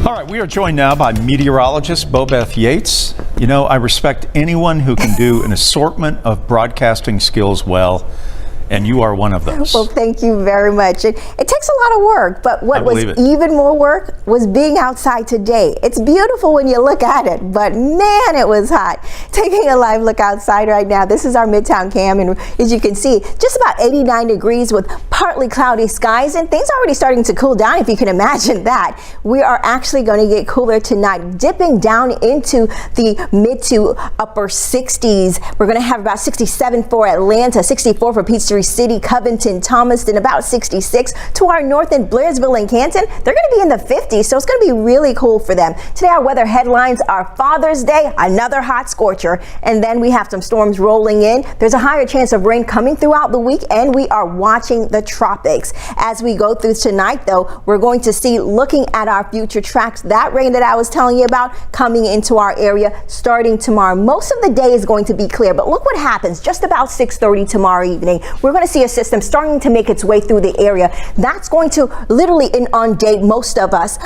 All right, we are joined now by meteorologist Bobeth Yates. You know, I respect anyone who can do an assortment of broadcasting skills well, and you are one of those. Well, thank you very much. It takes a lot of work, but what was even more work was being outside today. It's beautiful when you look at it, but man, it was hot. Taking a live look outside right now, this is our Midtown cam, and as you can see, just about 89 degrees with partly cloudy skies, and things already starting to cool down, if you can imagine that. We are actually going to get cooler tonight, dipping down into the mid to upper 60s. We're going to have about 67 for Atlanta, 64 for Peachtree City, Covington, Thomaston, about 66. To our north in Blairsville and Canton, they're going to be in the 50s, so it's going to be really cool for them. Today our weather headlines are Father's Day, another hot scorcher, and then we have some storms rolling in. There's a higher chance of rain coming throughout the week, and we are watching the tropics. As we go through tonight, though, we're going to see, looking at our future tracks, that rain that I was telling you about coming into our area starting tomorrow. Most of the day is going to be clear, but look what happens just about 6:30 tomorrow evening. We're going to see a system starting to make its way through the area. That's going to literally inundate most of us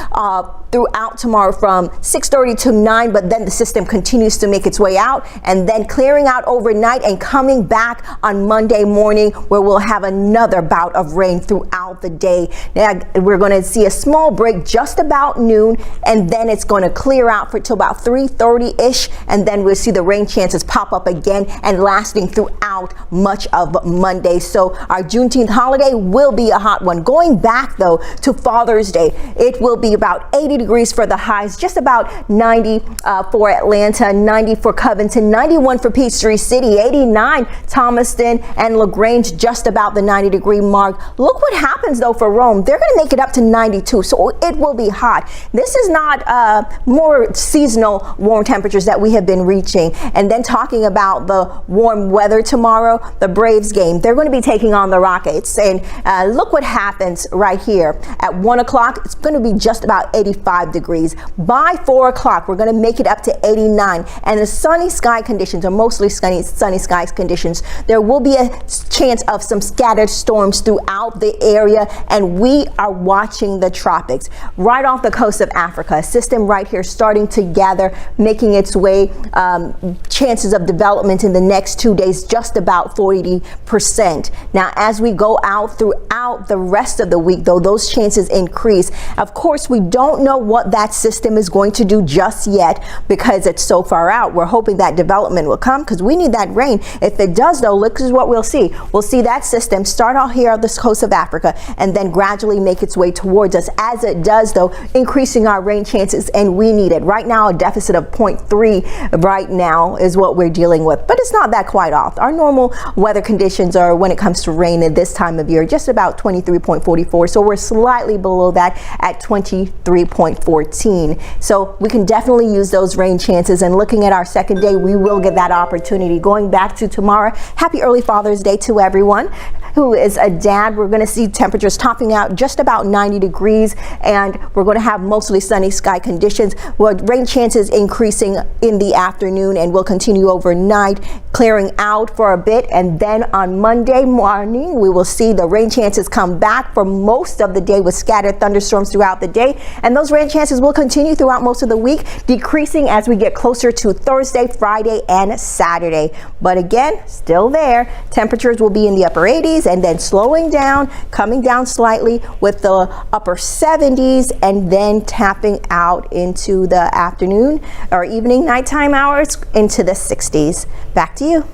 throughout tomorrow from 6:30 to 9, but then the system continues to make its way out and then clearing out overnight and coming back on Monday morning, where we'll have another bout of rain throughout the day. Now, we're going to see a small break just about noon, and then it's going to clear out for till about 3:30-ish, and then we'll see the rain chances pop up again and lasting throughout much of Monday. So our Juneteenth holiday will be a hot one. Going back, though, to Father's Day, it will be about 80 degrees for the highs, just about 90 for Atlanta, 90 for Covington, 91 for Peachtree City, 89 Thomaston and LaGrange, just about the 90-degree mark. Look what happens, though, for Rome. They're going to make it up to 92, so it will be hot. This is not more seasonal warm temperatures that we have been reaching. And then talking about the warm weather tomorrow, the Braves game, they're going to be taking on the Rockets. And look what happens right here. At 1 o'clock, it's going to be just about 85 degrees. By 4 o'clock, we're going to make it up to 89. And the sunny sky conditions are mostly sunny skies conditions. There will be a chance of some scattered storms throughout the area, and we are watching the tropics. Right off the coast of Africa, a system right here starting to gather, making its way, chances of development in the next 2 days, just about 40%. Now, as we go out throughout the rest of the week, though, those chances increase. Of course, we don't know what that system is going to do just yet because it's so far out. We're hoping that development will come because we need that rain. If it does, though, look, this is what we'll see. We'll see that system start out here on the coast of Africa and then gradually make its way towards us. As it does, though, increasing our rain chances, and we need it. Right now, a deficit of 0.3 right now is what we're dealing with, but it's not that quite off. Our normal weather conditions are, when it comes to rain at this time of year, just about 23.44, so we're slightly below that at 23.14. So we can definitely use those rain chances, and looking at our second day, we will get that opportunity. Going back to tomorrow, happy early Father's Day to everyone who is a dad. We're going to see temperatures topping out just about 90 degrees, and we're going to have mostly sunny sky conditions with rain chances increasing in the afternoon and will continue overnight, clearing out for a bit, and then on Monday morning we will see the rain chances come back for most of the day with scattered thunderstorms throughout the day, and those rain chances will continue throughout most of the week, decreasing as we get closer to Thursday, Friday, and Saturday. But again, still there. Temperatures will be in the upper 80s and then slowing down, coming down slightly with the upper 70s, and then tapping out into the afternoon or evening nighttime hours into the 60s. Back to you.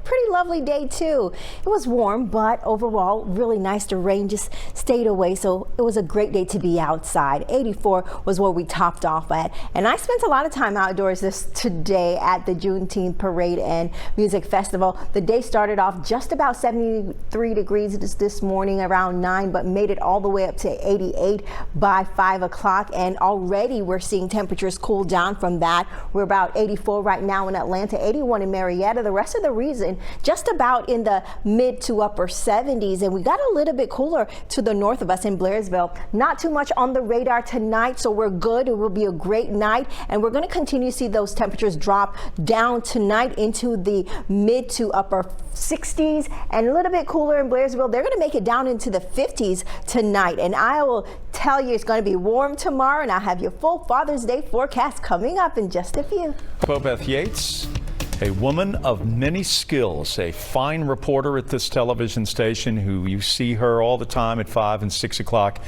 Pretty lovely day too. It was warm, but overall really nice. The rain just stayed away, so it was a great day to be outside. 84 was what we topped off at, and I spent a lot of time outdoors today at the Juneteenth Parade and Music Festival. The day started off just about 73 degrees this morning around 9, but made it all the way up to 88 by 5 o'clock, and already we're seeing temperatures cool down from that. We're about 84 right now in Atlanta, 81 in Marietta. The rest of the region just just about in the mid to upper 70s, and we got a little bit cooler to the north of us in Blairsville. Not too much on the radar tonight, so we're good. It will be a great night, and we're going to continue to see those temperatures drop down tonight into the mid to upper 60s, and a little bit cooler in Blairsville. They're going to make it down into the 50s tonight, and I will tell you it's going to be warm tomorrow, and I'll have your full Father's Day forecast coming up in just a few. Bobeth Yates, a woman of many skills, a fine reporter at this television station who you see her all the time at 5 and 6 o'clock,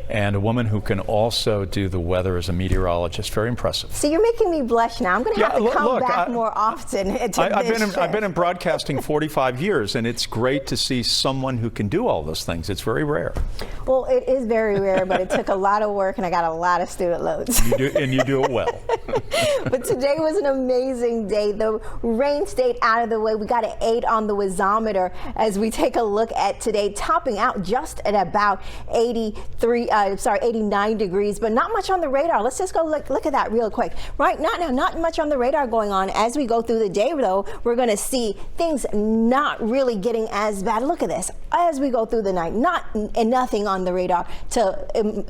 and a woman who can also do the weather as a meteorologist. Very impressive. See, you're making me blush now. I'm going to have to come back more often. I've been in broadcasting 45 years, and it's great to see someone who can do all those things. It's very rare. Well, it is very rare, but it took a lot of work, and I got a lot of student loans. You do it well. But today was an amazing day. The rain stayed out of the way. We got an 8 on the whizometer as we take a look at today, topping out just at about 89 degrees, but not much on the radar. Let's just go look at that real quick. Right now, not much on the radar going on. As we go through the day, though, we're going to see things not really getting as bad. Look at this. As we go through the night, nothing on the radar to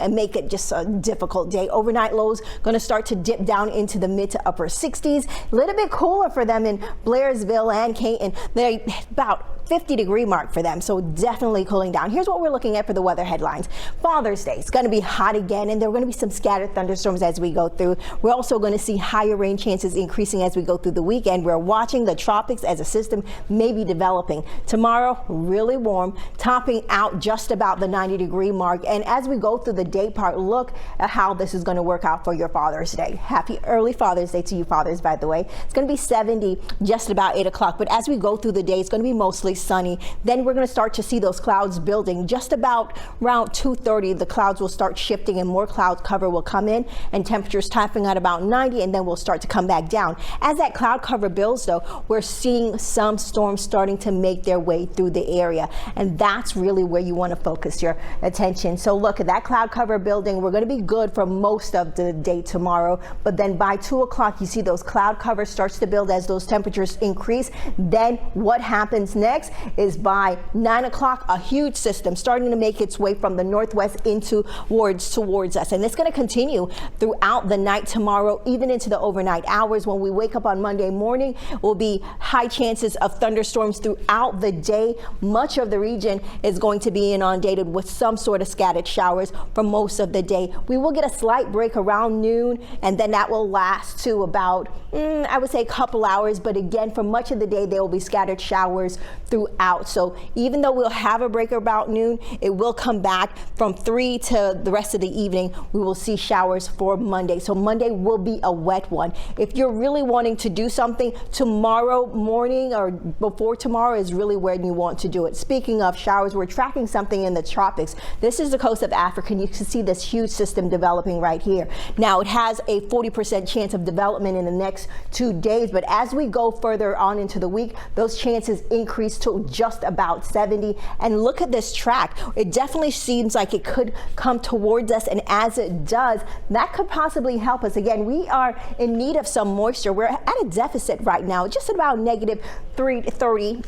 make it just a difficult day. Overnight lows going to start to dip down into the mid to upper 60s. A little bit cooler for them in Blairsville and Canton. They're about 50-degree mark for them, so definitely cooling down. Here's what we're looking at for the weather headlines. Father's Day is going to be hot again, and there are going to be some scattered thunderstorms as we go through. We're also going to see higher rain chances increasing as we go through the weekend. We're watching the tropics as a system may be developing. Tomorrow, really warm, topping out just about the 90-degree mark. And as we go through the day part, look at how this is going to work out for your Father's Day. Happy early Father's Day to you fathers, by the way. It's going to be 70 just about 8 o'clock, but as we go through the day, it's going to be mostly sunny. Then we're going to start to see those clouds building. Just about around 2:30, the clouds will start shifting and more cloud cover will come in, and temperatures topping at about 90, and then we'll start to come back down. As that cloud cover builds, though, we're seeing some storms starting to make their way through the area, and that's really where you want to focus your attention. So look at that cloud cover building. We're going to be good for most of the day tomorrow, but then by 2 o'clock, you see those cloud cover starts to build as those temperatures increase. Then what happens next is by 9 o'clock, a huge system starting to make its way from the northwest towards us, and it's going to continue throughout the night tomorrow, even into the overnight hours. When we wake up on Monday morning, will be high chances of thunderstorms throughout the day. Much of the region is going to be inundated with some sort of scattered showers for most of the day. We will get a slight break around noon, and then that will last to about, I would say, a couple hours. But again, for much of the day, there will be scattered showers throughout. So even though we'll have a break about noon, it will come back from 3 to the rest of the evening. We will see showers for Monday. So Monday will be a wet one. If you're really wanting to do something, tomorrow morning or before tomorrow is really when you want to do it. Speaking of showers, we're tracking something in the tropics. This is the coast of Africa, and you can see this huge system developing right here. Now, it has a 40% chance of development in the next 2 days, but as we go further on into the week, those chances increase to just about 70. And look at this track. It definitely seems like it could come towards us, and as it does, that could possibly help us. Again, we are in need of some moisture. We're at a deficit right now, just about negative 330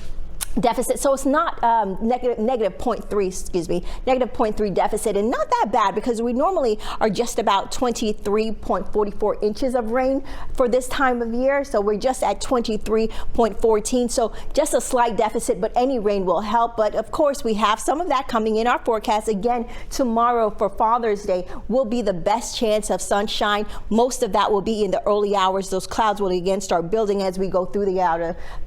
deficit, so it's not negative 0.3 deficit, and not that bad because we normally are just about 23.44 inches of rain for this time of year. So we're just at 23.14, so just a slight deficit, but any rain will help. But of course, we have some of that coming in our forecast. Again, tomorrow for Father's Day will be the best chance of sunshine. Most of that will be in the early hours. Those clouds will again start building as we go through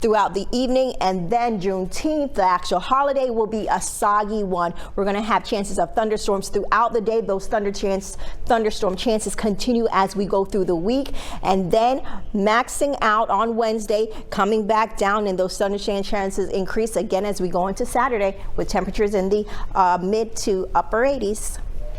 throughout the evening, and then Juneteenth, the actual holiday, will be a soggy one. We're going to have chances of thunderstorms throughout the day. Those thunderstorm chances continue as we go through the week, and then maxing out on Wednesday, coming back down, and those thunderstorm chances increase again as we go into Saturday with temperatures in the mid to upper 80s.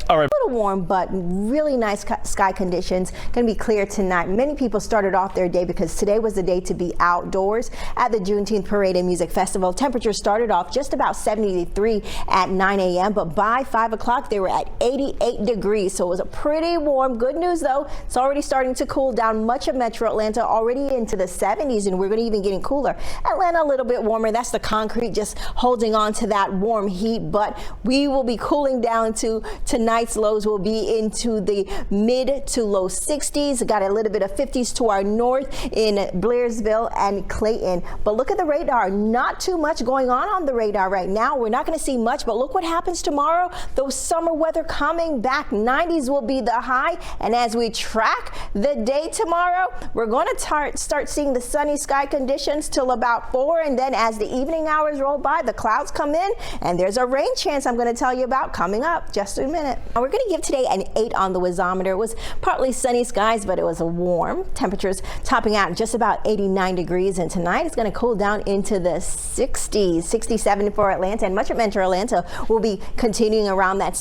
All right. A little warm, but really nice sky conditions. Going to be clear tonight. Many people started off their day because today was the day to be outdoors at the Juneteenth Parade and Music Festival. Temperatures started off just about 73 at 9 a.m., but by 5 o'clock they were at 88 degrees, so it was a pretty warm. Good news though, it's already starting to cool down. Much of Metro Atlanta already into the 70s, and we're going to even getting cooler. Atlanta a little bit warmer. That's the concrete just holding on to that warm heat, but we will be cooling down to tonight's lows will be into the mid to low 60s. Got a little bit of 50s to our north in Blairsville and Clayton. But look at the radar. Not too much going on the radar right now. We're not going to see much, but look what happens tomorrow. Those summer weather coming back. 90s will be the high. And as we track the day tomorrow, we're going to start seeing the sunny sky conditions till about 4. And then as the evening hours roll by, the clouds come in and there's a rain chance I'm going to tell you about coming up just in a minute. Now we're going to give today an 8 on the Wizometer. It was partly sunny skies, but it was a warm. Temperatures topping out just about 89 degrees. And tonight it's going to cool down into the 60s, 67 for Atlanta, and much of Metro Atlanta will be continuing around that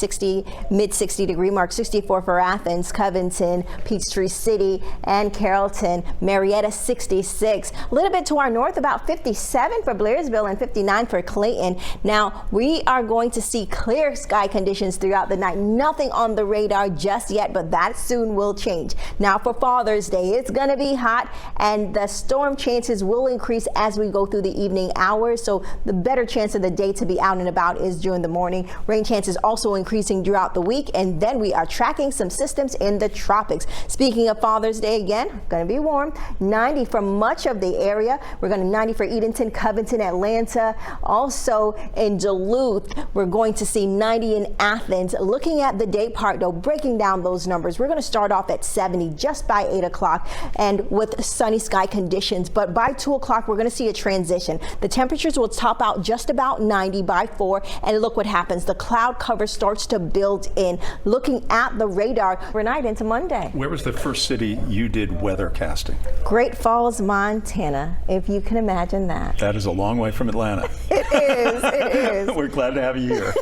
mid 60 degree mark. 64 for Athens, Covington, Peachtree City, and Carrollton. Marietta 66. A little bit to our north, about 57 for Blairsville and 59 for Clayton. Now we are going to see clear sky conditions throughout the night. Nothing on the radar just yet, but that soon will change. Now for Father's Day, it's going to be hot and the storm chances will increase as we go through the evening hours. So the better chance of the day to be out and about is during the morning. Rain chances also increasing throughout the week, and then we are tracking some systems in the tropics. Speaking of Father's Day, again, going to be warm. 90 for much of the area. We're going to 90 for Edenton, Covington, Atlanta. Also in Duluth, we're going to see 90 in Athens. Looking at the day part though, breaking down those numbers, we're going to start off at 70 just by 8 o'clock and with sunny sky conditions. But by 2 o'clock, we're going to see a transition. The temperatures will top out just about 90 by 4. And look what happens. The cloud cover starts to build in. Looking at the radar, we're night into Monday. Where was the first city you did weather casting? Great Falls, Montana, if you can imagine that. That is a long way from Atlanta. It is. It is. We're glad to have you here.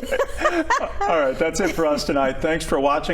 All right, that's it for us tonight. Thanks for watching.